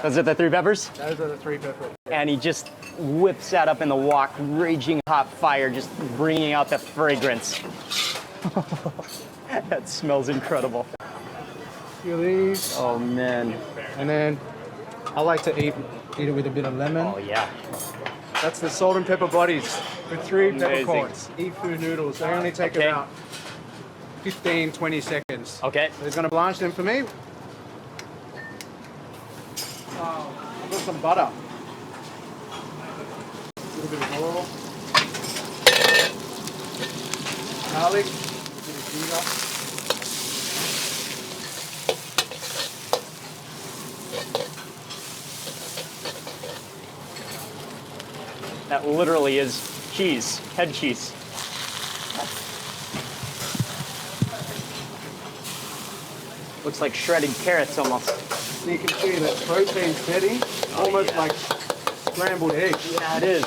Those are the 3 peppers? Those are the 3 peppers. And he just whips that up in the wok, raging hot fire, just bringing out the fragrance. That smells incredible. Few of these. Oh man. And then I like to eat it with a bit of lemon. Oh yeah. That's the salt and pepper bodies with 3 Amazing. peppercorns. Eat-foo noodles. They only take Okay. about 15, 20 seconds. Okay. So he's going to blanch them for me. I've got some butter. A little bit of oil. Garlic. A bit of ginger. That literally is cheese, head cheese. Looks like shredded carrots almost. So you can see that protein's steady, almost yeah. like scrambled eggs. Yeah, it is.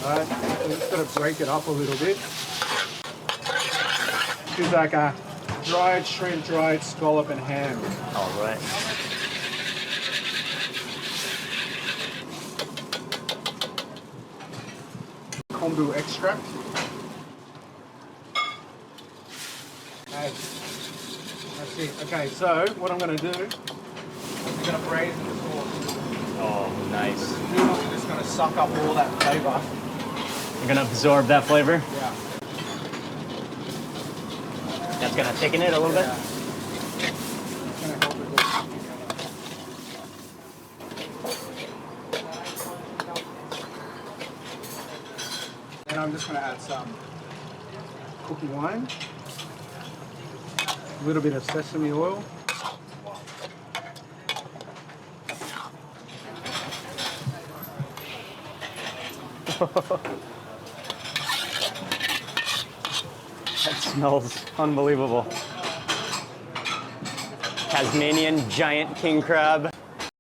Right? So I'm just going to break it up a little bit. It's like a dried shrimp, dried scallop and ham. All right. Kombu extract. Okay. That's it. Okay, so what I'm going to do, I'm going to braise the sauce. Oh, nice. The noodles are just going to suck up all that flavour. You're gonna absorb that flavor. Yeah. That's gonna thicken it a little bit. It's going to help it all come together. And I'm just going to add some cooking wine, a little bit of sesame oil. That smells unbelievable. Tasmanian giant king crab.